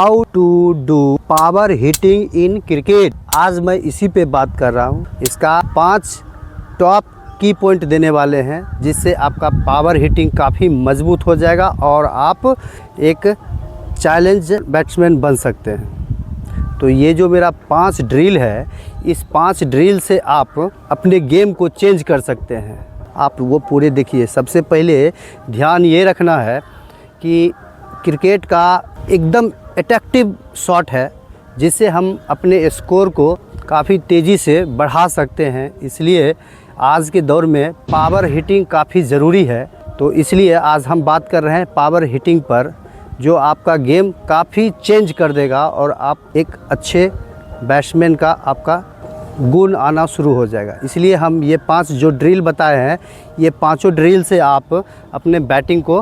How to do power hitting in cricket. आज मैं इसी पे बात कर रहा हूँ। इसका 5 टॉप की पॉइंट देने वाले हैं, जिससे आपका पावर हिटिंग काफ़ी मजबूत हो जाएगा और आप एक चैलेंज बैट्समैन बन सकते हैं। तो ये जो मेरा 5 ड्रिल है, इस 5 ड्रिल से आप अपने गेम को चेंज कर सकते हैं। आप वो पूरे देखिए। सबसे पहले ध्यान ये रखना है कि क्रिकेट का एकदम अट्रैक्टिव शॉट है, जिससे हम अपने स्कोर को काफ़ी तेज़ी से बढ़ा सकते हैं। इसलिए आज के दौर में पावर हिटिंग काफ़ी ज़रूरी है। तो इसलिए आज हम बात कर रहे हैं पावर हिटिंग पर, जो आपका गेम काफ़ी चेंज कर देगा और आप एक अच्छे बैट्समैन का आपका गुण आना शुरू हो जाएगा। इसलिए हम ये 5 जो ड्रिल बताए हैं, ये पांचों ड्रिल से आप अपने बैटिंग को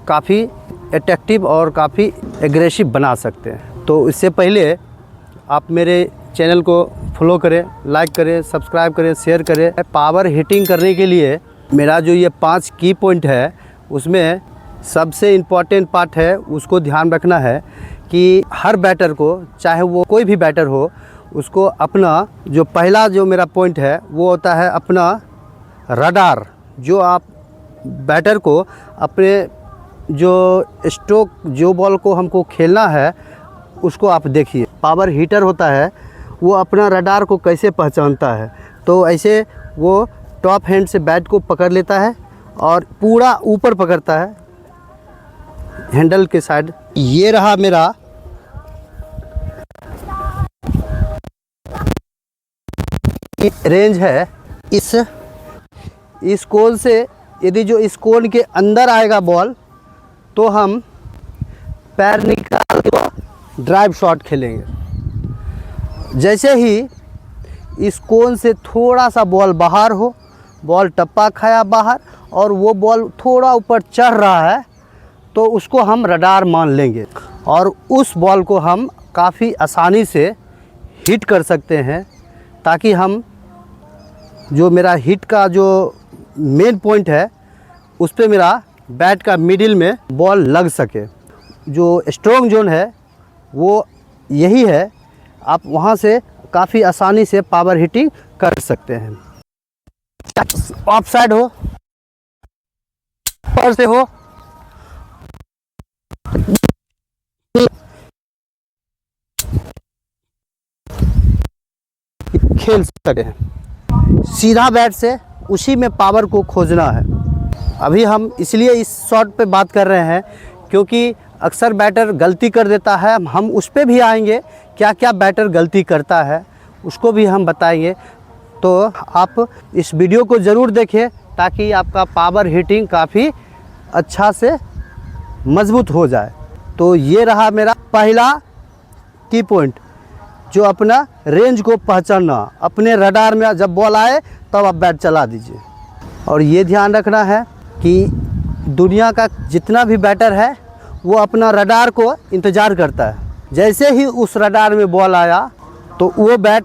काफ़ी अट्रैक्टिव और काफ़ी एग्रेसिव बना सकते हैं। तो इससे पहले आप मेरे चैनल को फॉलो करें, लाइक करें, सब्सक्राइब करें, शेयर करें। पावर हिटिंग करने के लिए मेरा जो ये 5 की पॉइंट है, उसमें सबसे इम्पॉर्टेंट पार्ट है, उसको ध्यान रखना है कि हर बैटर को, चाहे वो कोई भी बैटर हो, उसको अपना जो पहला जो मेरा पॉइंट है वो होता है अपना रडार। जो आप बैटर को अपने जो स्ट्रोक, जो बॉल को हमको खेलना है, उसको आप देखिए। पावर हिटर होता है वो अपना रडार को कैसे पहचानता है। तो ऐसे वो टॉप हैंड से बैट को पकड़ लेता है और पूरा ऊपर पकड़ता है हैंडल के साइड। ये रहा मेरा रेंज है। इस कोन से यदि जो इस कोन के अंदर आएगा बॉल, तो हम पैर निकाल के ड्राइव शॉट खेलेंगे। जैसे ही इस कोन से थोड़ा सा बॉल बाहर हो, बॉल टप्पा खाया बाहर और वो बॉल थोड़ा ऊपर चढ़ रहा है, तो उसको हम रडार मान लेंगे और उस बॉल को हम काफ़ी आसानी से हिट कर सकते हैं, ताकि हम जो मेरा हिट का जो मेन पॉइंट है, उस पे मेरा बैट का मिडिल में बॉल लग सके। जो स्ट्रॉन्ग जोन है वो यही है। आप वहाँ से काफ़ी आसानी से पावर हिटिंग कर सकते हैं। ऑफ साइड हो, ऊपर से हो, खेल सकते हैं। सीधा बैट से उसी में पावर को खोजना है। अभी हम इसलिए इस शॉट पे बात कर रहे हैं क्योंकि अक्सर बैटर गलती कर देता है। हम उस पे भी आएंगे, क्या क्या बैटर गलती करता है उसको भी हम बताएंगे। तो आप इस वीडियो को ज़रूर देखें, ताकि आपका पावर हिटिंग काफ़ी अच्छा से मजबूत हो जाए। तो ये रहा मेरा पहला की पॉइंट, जो अपना रेंज को पहचानना। अपने रडार में जब बॉल आए तब आप बैट चला दीजिए। और ये ध्यान रखना है कि दुनिया का जितना भी बैटर है वो अपना रडार को इंतज़ार करता है। जैसे ही उस रडार में बॉल आया तो वो बैट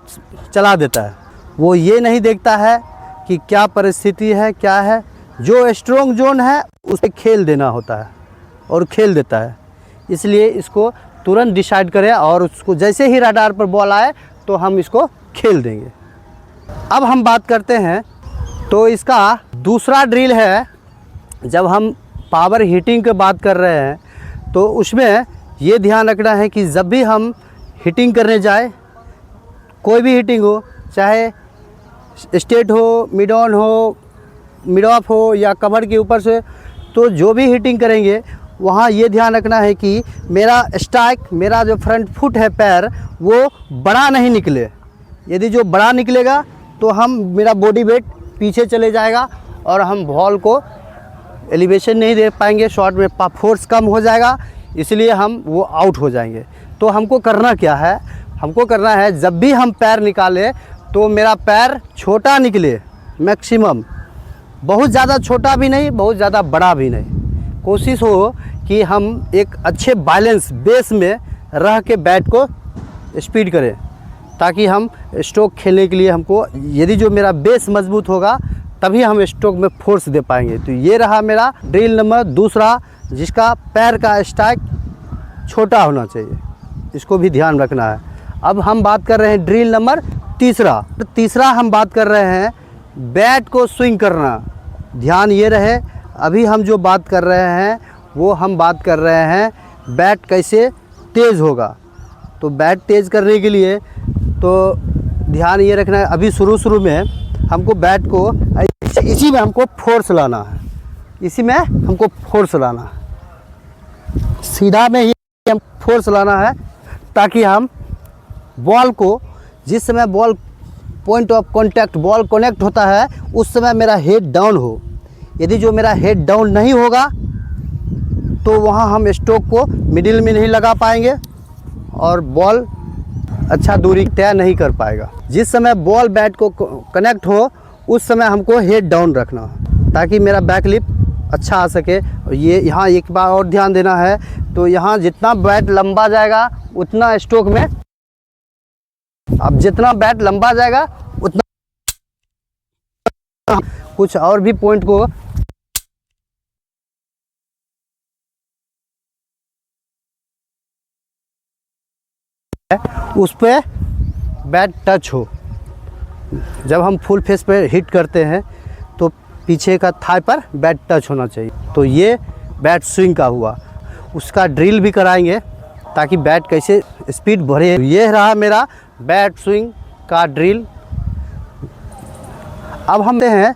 चला देता है। वो ये नहीं देखता है कि क्या परिस्थिति है, क्या है। जो स्ट्रॉन्ग जोन है उसे खेल देना होता है और खेल देता है। इसलिए इसको तुरंत डिसाइड करें और उसको जैसे ही रडार पर बॉल आए तो हम इसको खेल देंगे। अब हम बात करते हैं, तो इसका दूसरा ड्रिल है। जब हम पावर हिटिंग की बात कर रहे हैं तो उसमें ये ध्यान रखना है कि जब भी हम हिटिंग करने जाए, कोई भी हिटिंग हो, चाहे स्ट्रेट हो, मिड ऑन हो, मिड ऑफ हो या कवर के ऊपर से, तो जो भी हिटिंग करेंगे वहाँ ये ध्यान रखना है कि मेरा स्ट्राइक, मेरा जो फ्रंट फुट है पैर, वो बड़ा नहीं निकले। यदि जो बड़ा निकलेगा तो मेरा बॉडी वेट पीछे चले जाएगा और हम बॉल को एलिवेशन नहीं दे पाएंगे, शॉट में फोर्स कम हो जाएगा, इसलिए हम वो आउट हो जाएंगे। तो हमको करना क्या है? हमको करना है जब भी हम पैर निकालें तो मेरा पैर छोटा निकले, मैक्सिमम। बहुत ज़्यादा छोटा भी नहीं, बहुत ज़्यादा बड़ा भी नहीं। कोशिश हो कि हम एक अच्छे बैलेंस बेस में रह के बैट को स्पीड करें, ताकि हम स्ट्रोक खेलने के लिए हमको, यदि जो मेरा बेस मजबूत होगा तभी हम स्ट्रोक में फोर्स दे पाएंगे। तो ये रहा मेरा ड्रिल नंबर दूसरा, जिसका पैर का स्ट्राइक छोटा होना चाहिए। इसको भी ध्यान रखना है। अब हम बात कर रहे हैं ड्रिल नंबर तीसरा। तो तीसरा हम बात कर रहे हैं बैट को स्विंग करना। ध्यान ये रहे, अभी हम जो बात कर रहे हैं वो हम बात कर रहे हैं बैट कैसे तेज़ होगा। तो बैट तेज़ करने के लिए तो ध्यान ये रखना है, अभी शुरू में हमको बैट को इसी में हमको फोर्स लाना है, इसी में हमको फोर्स लाना है, सीधा में ही हम फोर्स लाना है, ताकि हम बॉल को जिस समय ball point of contact ball connect होता है उस समय मेरा हेड डाउन हो। यदि जो मेरा हेड डाउन नहीं होगा तो वहाँ हम स्ट्रोक को मिडिल में नहीं लगा पाएंगे और बॉल अच्छा दूरी तय नहीं कर पाएगा। जिस समय बॉल बैट को कनेक्ट हो उस समय हमको हेड डाउन रखना ताकि मेरा बैक लिप अच्छा आ सके। ये यहाँ एक बार और ध्यान देना है, तो यहाँ जितना बैट लंबा जाएगा उतना स्ट्रोक में, अब जितना बैट लंबा जाएगा उतना कुछ और भी पॉइंट को उस पे बैट टच हो। जब हम फुल फेस पे हिट करते हैं तो पीछे का थाई पर बैट टच होना चाहिए। तो ये बैट स्विंग का हुआ, उसका ड्रिल भी कराएंगे ताकि बैट कैसे स्पीड बढ़े। ये रहा मेरा बैट स्विंग का ड्रिल। अब हम हैं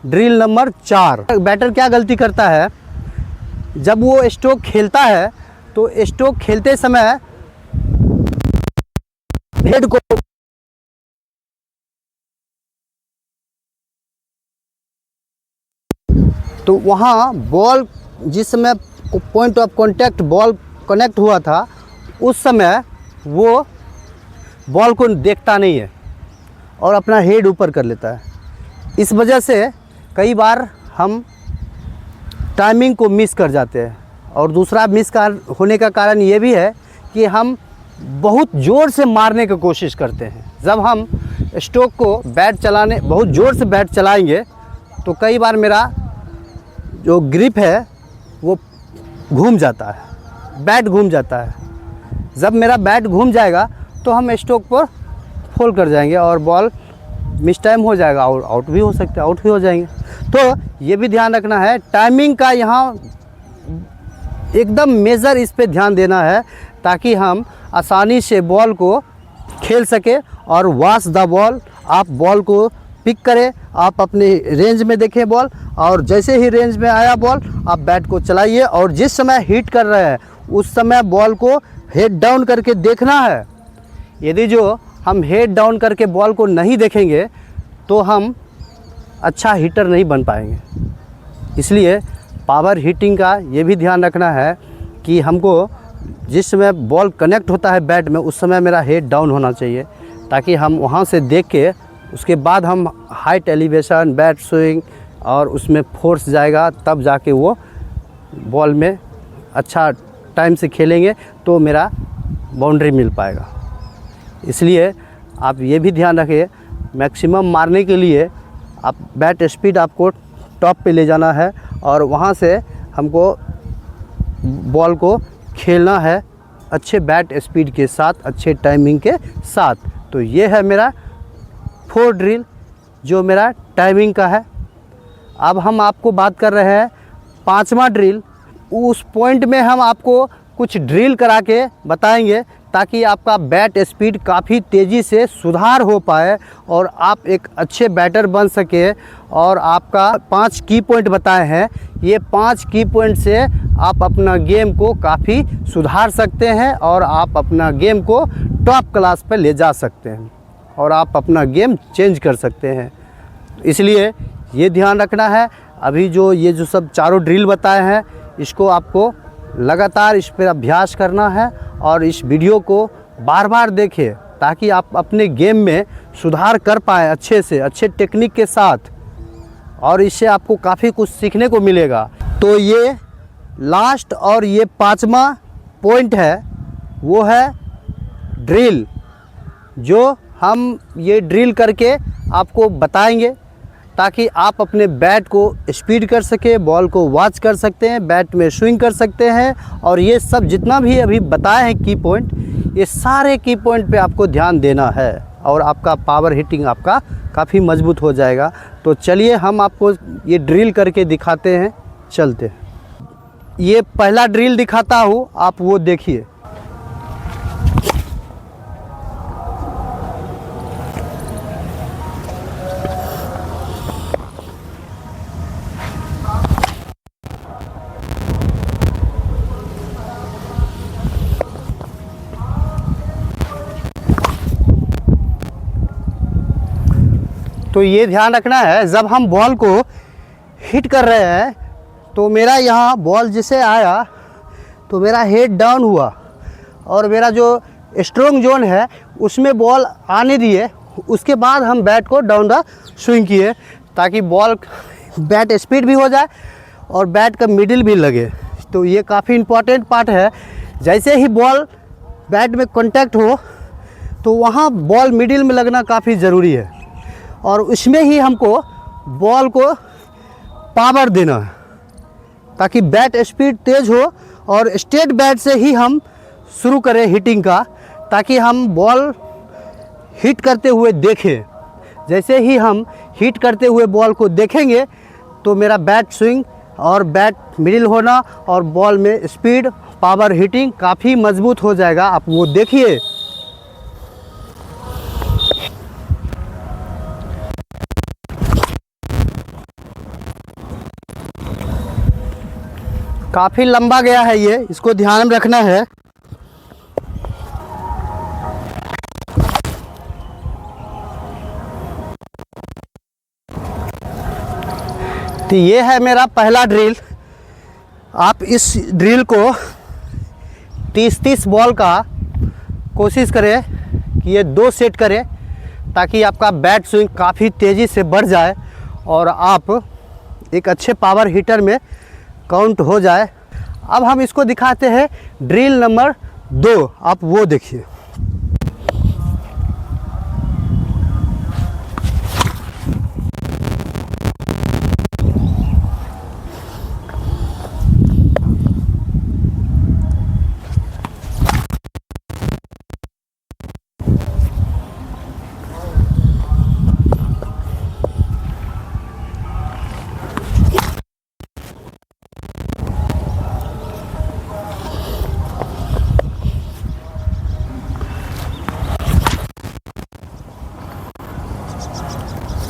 ड्रिल नंबर 4। बैटर क्या गलती करता है, जब वो स्ट्रोक खेलता है तो स्ट्रोक खेलते समय हेड को तो वहाँ बॉल जिस समय point of contact ball connect हुआ था उस समय वो बॉल को देखता नहीं है और अपना हेड ऊपर कर लेता है। इस वजह से कई बार हम टाइमिंग को मिस कर जाते हैं। और दूसरा मिस होने का कारण ये भी है कि हम बहुत ज़ोर से मारने की कोशिश करते हैं। जब हम स्ट्रोक को बैट चलाने बहुत ज़ोर से बैट चलाएंगे तो कई बार मेरा जो ग्रिप है वो घूम जाता है, बैट घूम जाता है। जब मेरा बैट घूम जाएगा तो हम स्ट्रोक पर फोल कर जाएंगे और बॉल मिस टाइम हो जाएगा और आउट भी हो सकता है, आउट भी हो जाएंगे। तो ये भी ध्यान रखना है, टाइमिंग का यहाँ एकदम मेजर इस पे ध्यान देना है ताकि हम आसानी से बॉल को खेल सके। और वॉच द बॉल, आप बॉल को पिक करें, आप अपने रेंज में देखें बॉल, और जैसे ही रेंज में आया बॉल आप बैट को चलाइए। और जिस समय हिट कर रहे हैं उस समय बॉल को हेड डाउन करके देखना है। यदि जो हम हेड डाउन करके बॉल को नहीं देखेंगे तो हम अच्छा हिटर नहीं बन पाएंगे। इसलिए पावर हिटिंग का ये भी ध्यान रखना है कि हमको जिस समय बॉल कनेक्ट होता है बैट में उस समय मेरा हेड डाउन होना चाहिए, ताकि हम वहाँ से देख के उसके बाद हम हाइट एलिवेशन बैट स्विंग और उसमें फोर्स जाएगा, तब जाके वो बॉल में अच्छा टाइम से खेलेंगे तो मेरा बाउंड्री मिल पाएगा। इसलिए आप ये भी ध्यान रखिए, मैक्सिमम मारने के लिए आप बैट स्पीड आपको टॉप पे ले जाना है और वहाँ से हमको बॉल को खेलना है अच्छे बैट स्पीड के साथ, अच्छे टाइमिंग के साथ। तो ये है मेरा 4 ड्रिल जो मेरा टाइमिंग का है। अब हम आपको बात कर रहे हैं 5वां ड्रिल। उस पॉइंट में हम आपको कुछ ड्रिल करा के बताएंगे ताकि आपका बैट स्पीड काफ़ी तेज़ी से सुधार हो पाए और आप एक अच्छे बैटर बन सके। और आपका 5 की पॉइंट बताए हैं, ये 5 की पॉइंट से आप अपना गेम को काफ़ी सुधार सकते हैं और आप अपना गेम को टॉप क्लास पे ले जा सकते हैं और आप अपना गेम चेंज कर सकते हैं। इसलिए ये ध्यान रखना है, अभी ये जो सब चारों ड्रिल बताए हैं इसको आपको लगातार इस पर अभ्यास करना है और इस वीडियो को बार बार देखें ताकि आप अपने गेम में सुधार कर पाएँ अच्छे से, अच्छे टेक्निक के साथ, और इससे आपको काफ़ी कुछ सीखने को मिलेगा। तो ये लास्ट और ये 5वां पॉइंट है, वो है ड्रिल, जो हम ये ड्रिल करके आपको बताएंगे ताकि आप अपने बैट को स्पीड कर सके, बॉल को वॉच कर सकते हैं, बैट में स्विंग कर सकते हैं। और ये सब जितना भी अभी बताए हैं की पॉइंट, ये सारे की पॉइंट पे आपको ध्यान देना है और आपका पावर हिटिंग आपका काफ़ी मजबूत हो जाएगा। तो चलिए हम आपको ये ड्रिल करके दिखाते हैं, चलते हैं। ये पहला ड्रिल दिखाता हूँ, आप वो देखिए। तो ये ध्यान रखना है, जब हम बॉल को हिट कर रहे हैं तो मेरा यहाँ बॉल जिसे आया तो मेरा हेड डाउन हुआ और मेरा जो स्ट्रोंग जोन है उसमें बॉल आने दिए। उसके बाद हम बैट को डाउन द स्विंग किए ताकि बॉल बैट स्पीड भी हो जाए और बैट का मिडिल भी लगे। तो ये काफ़ी इम्पॉर्टेंट पार्ट है। जैसे ही बॉल बैट में कांटेक्ट हो तो वहाँ बॉल मिडिल में लगना काफ़ी ज़रूरी है और उसमें ही हमको बॉल को पावर देना है ताकि बैट स्पीड तेज़ हो और स्ट्रेट बैट से ही हम शुरू करें हिटिंग का, ताकि हम बॉल हिट करते हुए देखें। जैसे ही हम हिट करते हुए बॉल को देखेंगे तो मेरा बैट स्विंग और बैट मिडिल होना और बॉल में स्पीड, पावर हिटिंग काफ़ी मजबूत हो जाएगा। आप वो देखिए। काफ़ी लंबा गया है ये, इसको ध्यान में रखना है। तो ये है मेरा पहला ड्रिल। आप इस ड्रिल को 30-30 बॉल का कोशिश करें कि ये 2 सेट करें ताकि आपका बैट स्विंग काफ़ी तेज़ी से बढ़ जाए और आप एक अच्छे पावर हिटर में काउंट हो जाए। अब हम इसको दिखाते हैं ड्रिल नंबर 2, आप वो देखिए।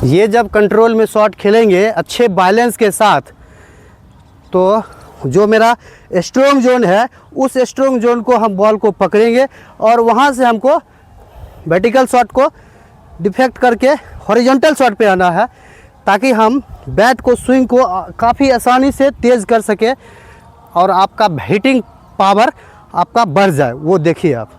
ये जब कंट्रोल में शॉट खेलेंगे अच्छे बैलेंस के साथ तो जो मेरा स्ट्रोंग जोन है उस स्ट्रोंग जोन को हम बॉल को पकड़ेंगे और वहाँ से हमको वर्टिकल शॉट को डिफेक्ट करके हॉरिजॉन्टल शॉट पे आना है ताकि हम बैट को स्विंग को काफ़ी आसानी से तेज़ कर सके और आपका हिटिंग पावर आपका बढ़ जाए। वो देखिए आप।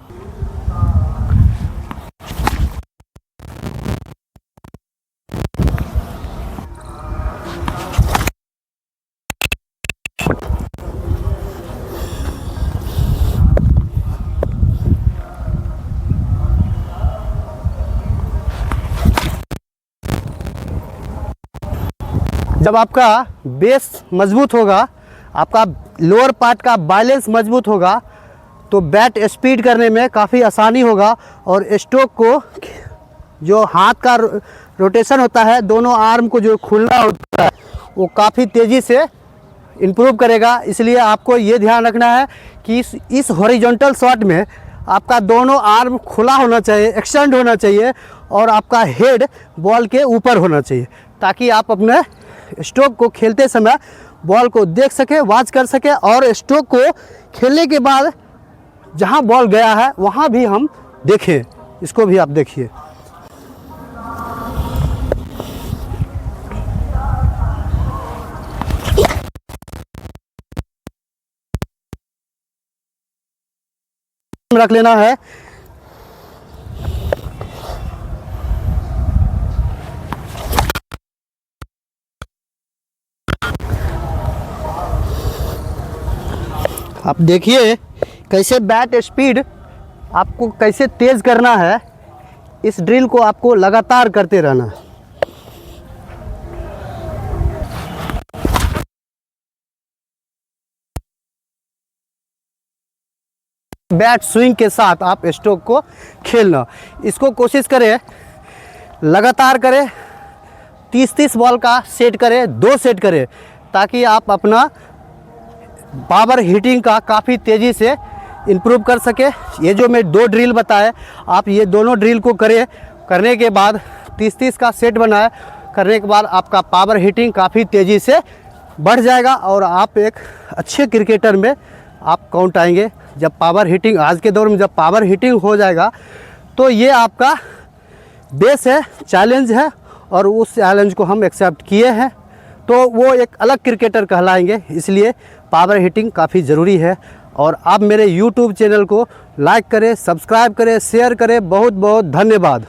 जब आपका बेस मजबूत होगा, आपका लोअर पार्ट का बैलेंस मजबूत होगा तो बैट स्पीड करने में काफ़ी आसानी होगा और स्ट्रोक को जो हाथ का रोटेशन होता है, दोनों आर्म को जो खुलना होता है वो काफ़ी तेज़ी से इम्प्रूव करेगा। इसलिए आपको ये ध्यान रखना है कि इस हॉरिजॉन्टल शॉट में आपका दोनों आर्म खुला होना चाहिए, एक्सटेंड होना चाहिए और आपका हेड बॉल के ऊपर होना चाहिए ताकि आप अपने स्ट्रोक को खेलते समय बॉल को देख सके, वॉच कर सके और स्ट्रोक को खेलने के बाद जहां बॉल गया है वहां भी हम देखें। इसको भी आप देखिए। रख लेना है। आप देखिए कैसे बैट स्पीड आपको कैसे तेज़ करना है। इस ड्रिल को आपको लगातार करते रहना है। बैट स्विंग के साथ आप स्ट्रोक को खेलना। इसको कोशिश करें, लगातार करें, 30-30 बॉल का सेट करें, 2 सेट करें, ताकि आप अपना पावर हिटिंग का काफ़ी तेज़ी से इम्प्रूव कर सके। ये जो मैं 2 ड्रिल बताए, आप ये दोनों ड्रिल को करें। करने के बाद 30-30 का सेट बनाए, करने के बाद आपका पावर हिटिंग काफ़ी तेज़ी से बढ़ जाएगा और आप एक अच्छे क्रिकेटर में आप काउंट आएंगे। जब पावर हिटिंग, आज के दौर में जब पावर हिटिंग हो जाएगा तो ये आपका बेस है, चैलेंज है, और उस चैलेंज को हम एक्सेप्ट किए हैं तो वो एक अलग क्रिकेटर कहलाएंगे। इसलिए पावर हिटिंग काफ़ी ज़रूरी है। और आप मेरे YouTube चैनल को लाइक करें, सब्सक्राइब करें, शेयर करें। बहुत बहुत धन्यवाद।